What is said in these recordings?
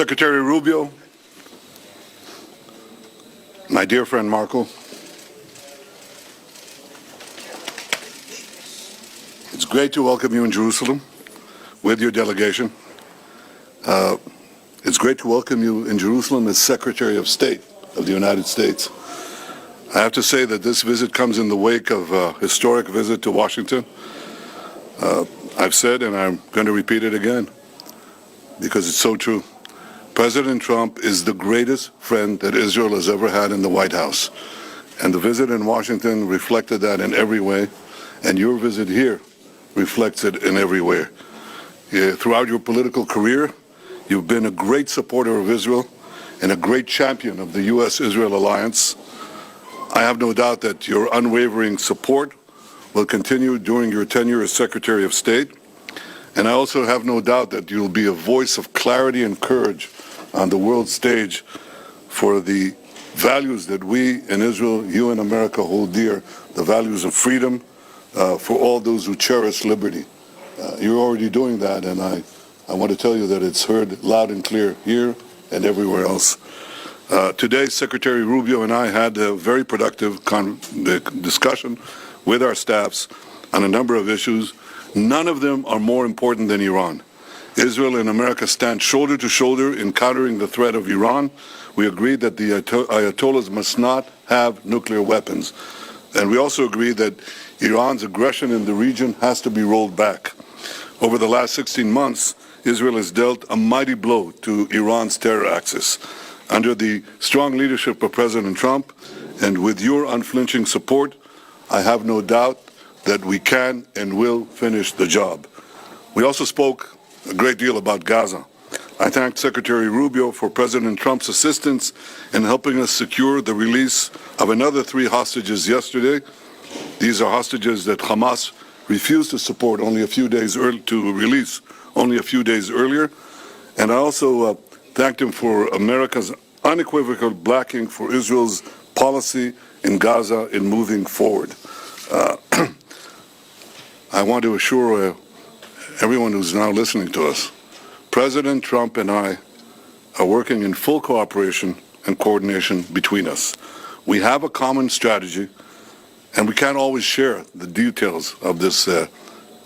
Secretary Rubio, my dear friend Marco, it's great to welcome you in Jerusalem with your delegation. It's great to welcome you in Jerusalem as Secretary of State of the United States. I have to say that this visit comes in the wake of a historic visit to Washington. I've said, and I'm going to repeat it again, because it's so true. President Trump is the greatest friend that Israel has ever had in the White House. And the visit in Washington reflected that in every way, and your visit here reflects it in every way. Throughout your political career, you've been a great supporter of Israel and a great champion of the U.S.-Israel alliance. I have no doubt that your unwavering support will continue during your tenure as Secretary of State. And I also have no doubt that you'll be a voice of clarity and courage on the world stage for the values that we in Israel, you in America hold dear, the values of freedom for all those who cherish liberty. You're already doing that, and I want to tell you that it's heard loud and clear here and everywhere else. Today, Secretary Rubio and I had a very productive discussion with our staffs on a number of issues. None of them are more important than Iran. Israel and America stand shoulder to shoulder in countering the threat of Iran. We agreed that the Ayatollahs must not have nuclear weapons. And we also agreed that Iran's aggression in the region has to be rolled back. Over the last 16 months, Israel has dealt a mighty blow to Iran's terror axis. Under the strong leadership of President Trump and with your unflinching support, I have no doubt that we can and will finish the job. We also spoke a great deal about Gaza. I thanked Secretary Rubio for President Trump's assistance in helping us secure the release of another 3 hostages yesterday. These are hostages that Hamas refused to support only a few days to release only a few days earlier. And I also thanked him for America's unequivocal backing for Israel's policy in Gaza in moving forward. I want to assure everyone who's now listening to us, President Trump and I are working in full cooperation and coordination between us. We have a common strategy, and we can't always share the details of this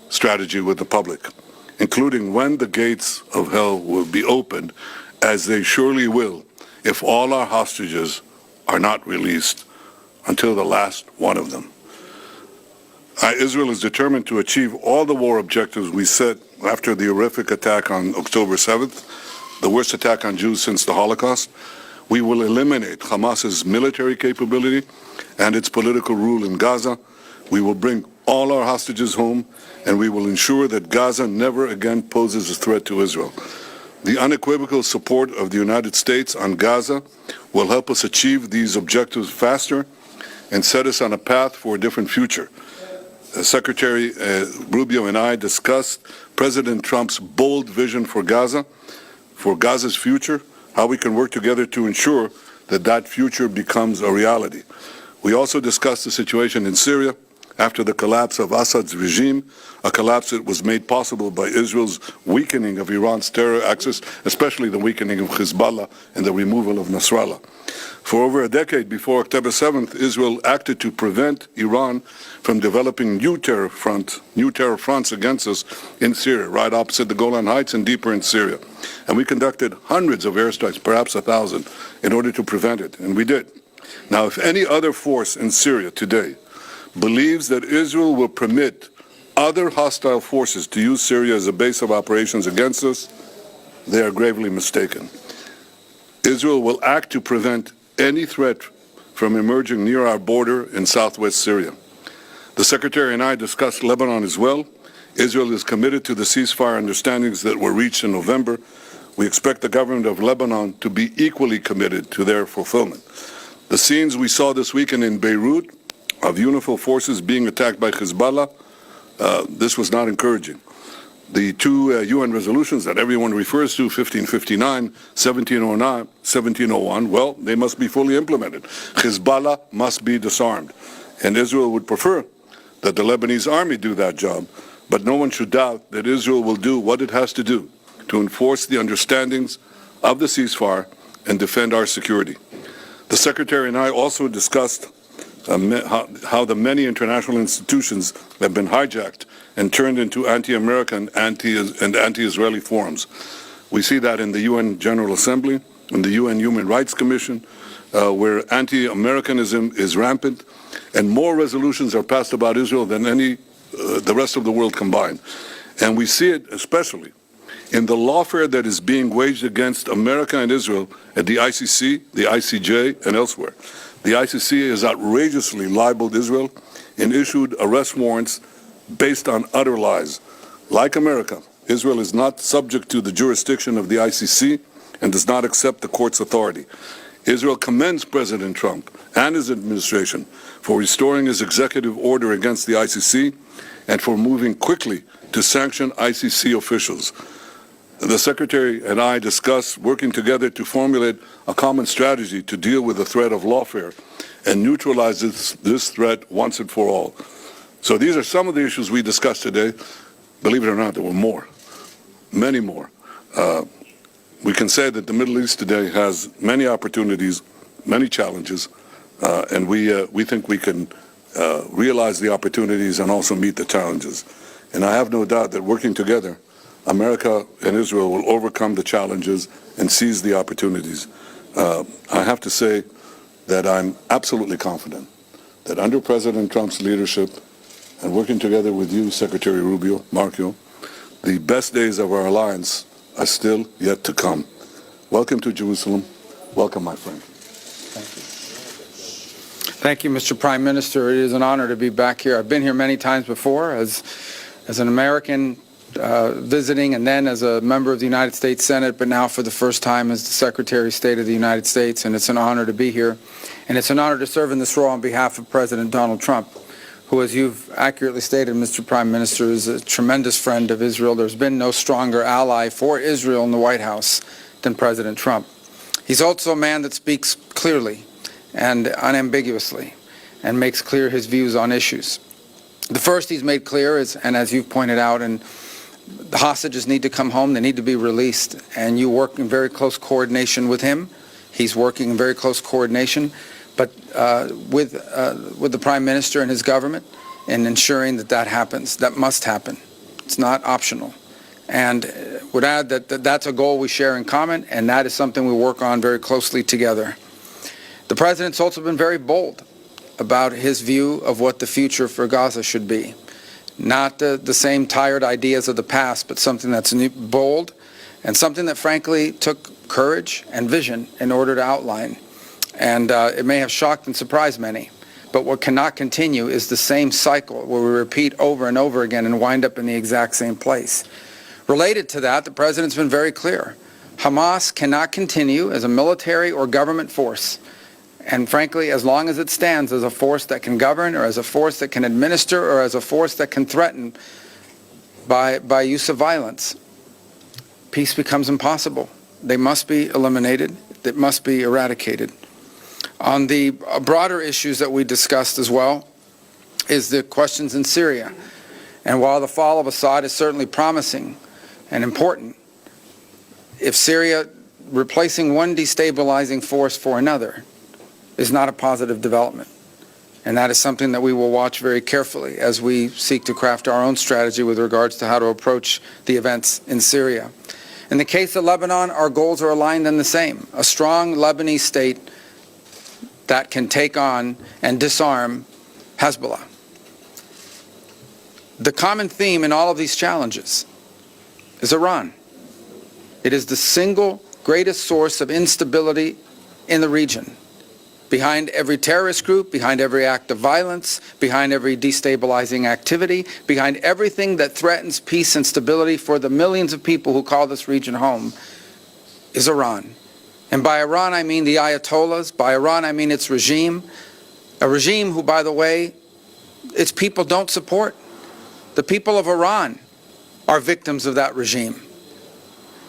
strategy with the public, including when the gates of hell will be opened, as they surely will if all our hostages are not released until the last one of them. Israel is determined to achieve all the war objectives we set after the horrific attack on October 7th, the worst attack on Jews since the Holocaust. We will eliminate Hamas's military capability and its political rule in Gaza. We will bring all our hostages home, and we will ensure that Gaza never again poses a threat to Israel. The unequivocal support of the United States on Gaza will help us achieve these objectives faster and set us on a path for a different future. Secretary Rubio and I discussed President Trump's bold vision for Gaza, for Gaza's future, how we can work together to ensure that that future becomes a reality. We also discussed the situation in Syria after the collapse of Assad's regime, a collapse that was made possible by Israel's weakening of Iran's terror axis, especially the weakening of Hezbollah and the removal of Nasrallah. For over a decade before October 7th, Israel acted to prevent Iran from developing new terror fronts against us in Syria, right opposite the Golan Heights and deeper in Syria. And we conducted hundreds of airstrikes, perhaps 1,000, in order to prevent it, and we did. Now, if any other force in Syria today believes that Israel will permit other hostile forces to use Syria as a base of operations against us, they are gravely mistaken. Israel will act to prevent any threat from emerging near our border in southwest Syria. The Secretary and I discussed Lebanon as well. Israel is committed to the ceasefire understandings that were reached in November. We expect the government of Lebanon to be equally committed to their fulfillment. The scenes we saw this weekend in Beirut of UNIFIL forces being attacked by Hezbollah, this was not encouraging. The 2 UN resolutions that everyone refers to, 1559, 1701, well, they must be fully implemented. Hezbollah must be disarmed. And Israel would prefer that the Lebanese army do that job, but no one should doubt that Israel will do what it has to do to enforce the understandings of the ceasefire and defend our security. The Secretary and I also discussed how the many international institutions have been hijacked and turned into anti-American and anti-Israeli forums. We see that in the UN General Assembly, in the UN Human Rights Commission, where anti-Americanism is rampant, and more resolutions are passed about Israel than the rest of the world combined. And we see it especially in the lawfare that is being waged against America and Israel at the ICC, the ICJ, and elsewhere. The ICC has outrageously libeled Israel and issued arrest warrants based on utter lies. Like America, Israel is not subject to the jurisdiction of the ICC and does not accept the court's authority. Israel commends President Trump and his administration for restoring his executive order against the ICC and for moving quickly to sanction ICC officials. The Secretary and I discussed working together to formulate a common strategy to deal with the threat of lawfare and neutralize this threat once and for all. So these are some of the issues we discussed today. Believe it or not, there were more, many more. We can say that the Middle East today has many opportunities, many challenges, and we think we can realize the opportunities and also meet the challenges. And I have no doubt that working together, America and Israel will overcome the challenges and seize the opportunities. I have to say that I'm absolutely confident that under President Trump's leadership and working together with you, Secretary Marco, the best days of our alliance are still yet to come. Welcome to Jerusalem. Welcome, my friend. Thank you. Thank you, Mr. Prime Minister. It is an honor to be back here. I've been here many times before as an American visiting and then as a member of the United States Senate, but now for the first time as the Secretary of State of the United States, and it's an honor to be here. And it's an honor to serve in this role on behalf of President Donald Trump, who, as you've accurately stated, Mr. Prime Minister, is a tremendous friend of Israel. There's been no stronger ally for Israel in the White House than President Trump. He's also a man that speaks clearly and unambiguously and makes clear his views on issues. The first he's made clear is, and as you've pointed out, and the hostages need to come home, they need to be released, and you work in very close coordination with him. He's working in very close coordination, but with the Prime Minister and his government in ensuring that that happens. That must happen. It's not optional. And would add that that's a goal we share in common, and that is something we work on very closely together. The President's also been very bold about his view of what the future for Gaza should be. Not the same tired ideas of the past, but something that's bold and something that frankly took courage and vision in order to outline. And it may have shocked and surprised many, but what cannot continue is the same cycle where we repeat over and over again and wind up in the exact same place. Related to that, the President's been very clear. Hamas cannot continue as a military or government force. And frankly, as long as it stands as a force that can govern or as a force that can administer or as a force that can threaten by use of violence, peace becomes impossible. They must be eliminated. It must be eradicated. On the broader issues that we discussed as well is the questions in Syria. And while the fall of Assad is certainly promising and important, if Syria replacing one destabilizing force for another is not a positive development. And that is something that we will watch very carefully as we seek to craft our own strategy with regards to how to approach the events in Syria. In the case of Lebanon, our goals are aligned and the same. A strong Lebanese state that can take on and disarm Hezbollah. The common theme in all of these challenges is Iran. It is the single greatest source of instability in the region. Behind every terrorist group, behind every act of violence, behind every destabilizing activity, behind everything that threatens peace and stability for the millions of people who call this region home, is Iran. And by Iran, I mean the Ayatollahs. By Iran, I mean its regime. A regime who, by the way, its people don't support. The people of Iran are victims of that regime.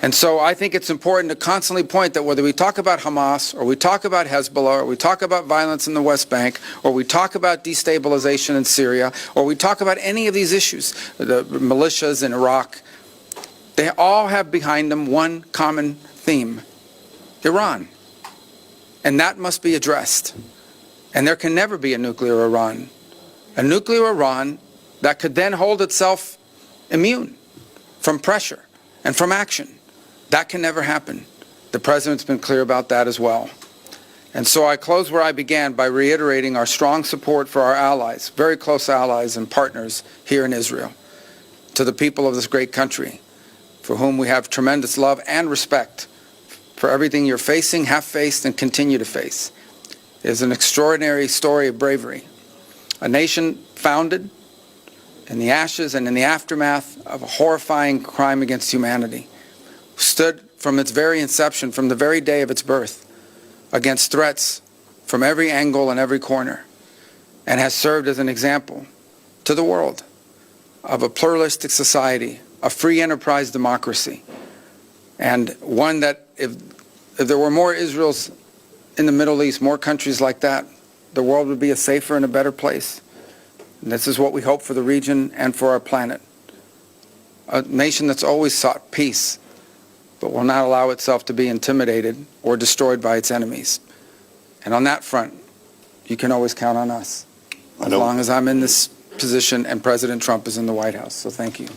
And so I think it's important to constantly point that whether we talk about Hamas or we talk about Hezbollah or we talk about violence in the West Bank or we talk about destabilization in Syria or we talk about any of these issues, the militias in Iraq, they all have behind them one common theme, Iran. And that must be addressed. And there can never be a nuclear Iran. A nuclear Iran that could then hold itself immune from pressure and from action. That can never happen. The President's been clear about that as well. And so I close where I began by reiterating our strong support for our allies, very close allies and partners here in Israel, to the people of this great country, for whom we have tremendous love and respect for everything you're facing, have faced, and continue to face. It is an extraordinary story of bravery. A nation founded in the ashes and in the aftermath of a horrifying crime against humanity, stood from its very inception, from the very day of its birth, against threats from every angle and every corner, and has served as an example to the world of a pluralistic society, a free enterprise democracy, and one that if there were more Israels in the Middle East, more countries like that, the world would be a safer and a better place. And this is what we hope for the region and for our planet. A nation that's always sought peace, but will not allow itself to be intimidated or destroyed by its enemies. And on that front, you can always count on us, as long as I'm in this position and President Trump is in the White House. So thank you.